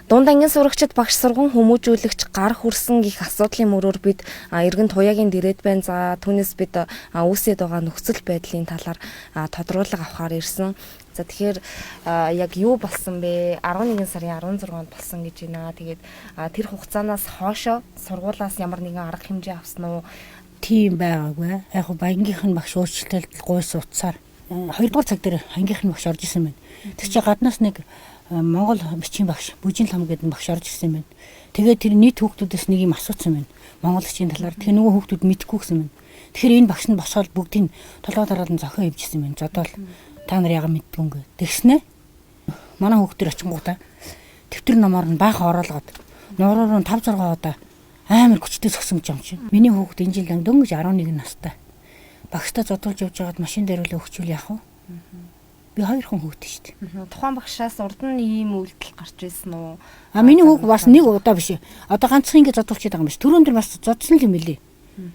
Дунд ангийн сурагчид багш сургууль хүмүүжүүлэгч гар хүрсэн гих асуудлын мөрөөр бид эргэн туяагийн дээд байна. За түүнээс бид үүсэт байгаа нөхцөл байдлын талаар тодруулга авахар ирсэн. За тэгэхээр яг юу болсон бэ? 11 сарын 16-нд болсон гэж байна. Тэгээд тэр хугацаанаас хоошо сургуулаас ямар нэгэн арга хэмжээ авсан уу? Тийм байгаагүй. Яг ангийнх нь багш уучлалт гуйс утсаар 2 дугаар цаг дээр ангийнх нь багш орж исэн байна. Тэр чинь гаднаас нэг Монгол бичгийн багш Бүжин лам гэдэг багш орж ирсэн байна. Тэгээд тэр нийт хүүхдүүдээс нэг юм асуусан байна. Монголчуудын талаар тэр нөгөө хүүхдүүд мэдэхгүй гэсэн байна. Тэгэхээр энэ багш нь босоод бүгдийг толгой дараад нь зохион хөвжсэн байна. Зодоол та нар яга мэддгүнгээ. Тэгснэ манай хүүхдэр очингуудаа тэмдэг номоор нь баахан оруулгаад нуураар нь 5 6 удаа амар хүчтэй зогсомж юм чинь. Миний хүүхд энэ жил дөнгөж 11 настай. Багштай зодуулж явж байгаад машин дээр л өгчүүл яах вэ? Би 2 хүн хүүхдээ шүү дээ. Тухайн багшаас урд нь ийм үйлдэл гарч ирсэн үү? Миний хүүг бас нэг удаа биш. Одоо ганцхан ингэ зодуулчихад байгаа юм биш. Түрүүн дээр бас зодсон л юм билий.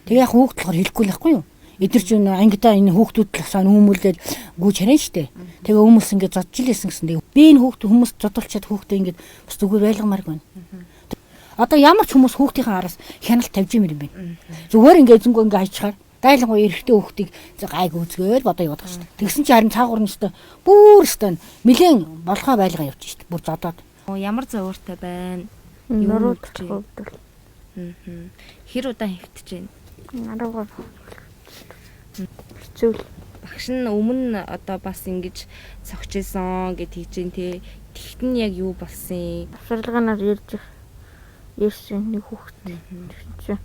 Тэгээ яг хүүхд болохоор хэлэхгүй л байхгүй юу? Эдгэр чинь ангидаа энэ хүүхдүүд л асаа нүүмүүлээд гүйж харин штэ. Тэгээ хүмүүс ингэ зодж илсэн гэсэн. Би энэ хүүхд хүмүүс зодуулчаад хүүхдээ ингэ бас зүгээр байлгамааргүй байна. Одоо ямар ч хүмүүс хүүхдийн араас хяналт тавьж юм бэ? Зүгээр ингэ эзэнгөө ингэ хайчаар дайлангуу эрэгтэй хүүхдийг гайг үзгээл бодоо яваад байгаа шүү дээ. Тэгсэн чинь харин цаагуур нь өстө бүр өстө нэлээд болгоо байлгаа явж шүү дээ. Бүр зодоод. Ямар зөөртэй байна? Нуруу хөвдөл. Хэр удаан хөвтөж байна? 13. Хэцүү. Багш нь өмнө одоо бас ингэж цогч исэн гэд хийж дээ тий. Тэгт нь яг юу болсон юм? Авширлаганаар ярьсан нэг хүүхэд чинь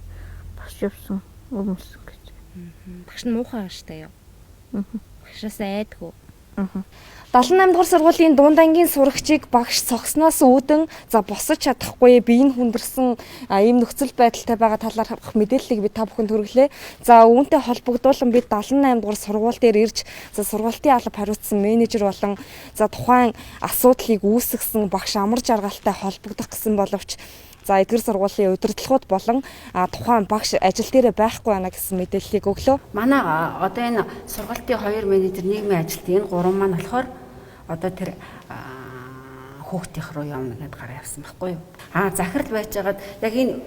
бас явсан өмнөс гэж. Багш нь муухай ааштай юу? Багшаас айдгүй. 78 дугаар сургуулийн дунд ангийн сурагчийг багш цогсноос үүдэн босож чадахгүй биеийн хүндэрсэн ийм нөхцөл байдалтай байгаа талаарх мэдээллийг бид та бүхэнд хүргэлээ. За үүнтэй холбогдуулан бид 78 дугаар сургууль дээр ирж сургуулийн алба хариуцсан менежер болон тухайн асуудлыг үүсгэсэн багш амар жаргалтай холбогдох гэсэн боловч эдгээр сургуулийн удирдлагууд болон тухайн багш ажил дээр байхгүй байна гэсэн мэдээллийг өглөө. Манай одоо энэ сургуулийн 2 менежер нийгмийн ажилтны энэ 3 маань болохоор одоо тэр хүүхдийнх руу явна гэдээ гараа явсан байхгүй юу? Захирал байжгаад яг энэ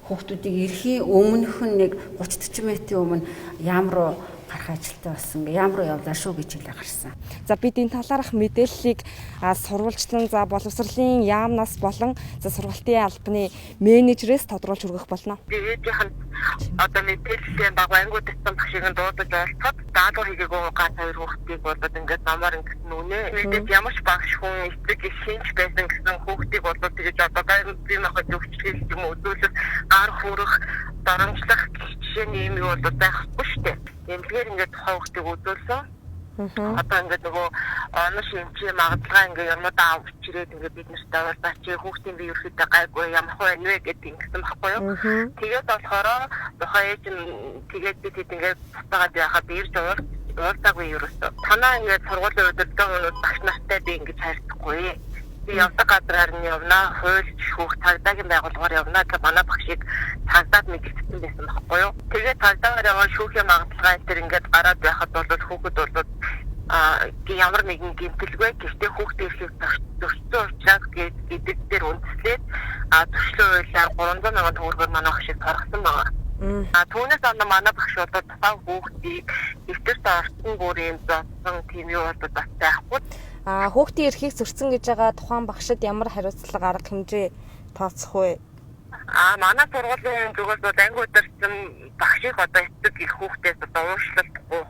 хүүхдүүдийг ирэхийн өмнөх нь нэг 30-40 минутын өмнө яам руу гарах ажилтаа болсон. Яам руу явлаа шүү гэж хэлээ гарсан. Бид энэ талаарх мэдээллийг сурвалжлан боловсролын яамнаас болон сургуулийн албаны менежерээс тодруулж хүргэх болно. Дээдийнх нь одоо мэдээллийн дагуу ангууд гэсэн багшийг нь дуудаж олцоод даалгавар хийгээгүй ганц 2 хүүхдийг болоод ингээд намаар ингээд нүнэ. Мэдээж ямар ч багш хүн эцэг шинж байсан гэсэн хүүхдийг болоод тэгэж одоо би махад өвчлөл юм үзүүлэх гар хүрэх дарамжлах жишээний юм юу бол байхгүй шүү дээ. Эмгээр ингээд тухайн хүүхдийг үзүүлсэн. Одоо ингээд нөгөө онош эмчээ магадлагаа ингээд юмудаа авчирээд ингээд бид нартай уулзаа чи хүүхдийн би ерөөхдөө гайгүй ямар хөө байна вэ гэдэг ингэсэн байхгүй юу. Тэгээд болохоор тухайн ээж нь тэгээд бид ингээд цацаагаад яхад ирж уулзаагүй ерөөсөө. Танаа ингээд сургуулийн удирдлагын багш нартай би ингээд харьцахгүй. Би явдаг газраар нь явна, хуульч хүүхд цагдаагийн байгууллагаар явна гэж манай багшийг цагдаад мэдгэсэн байсан байхгүй юу. Тэгээд цагдаагаар яваа шүүхийн магадлагаа энэ ингээд гараад байхад бол хүүхэд бол ямар нэгэн гэмтэлгүй гэхдээ хүүхдээ ирэхэд зөрчсөн учраас гэдэг дээр үндэслээд төслийн хуулиар 300 сая төгрөгөөр манай багшийг торгосон байгаа. Түүнээс манай багш бол тухайн хүүхдийг дэвтэрт орсон бүрийн зодсон тийм юу бол бас байхгүй. Хүүхдийн эрхийг зөрчсөн гэж байгаа тухайн багшид ямар хариуцлага арга хэмжээ тооцох вэ? Манай сургуулийн зүгээс бол анги удирсан багшийг одоо эцэг их хүүхдээс одоо уушлалтгүй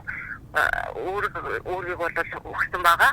өөрийг бол өгсөн байгаа.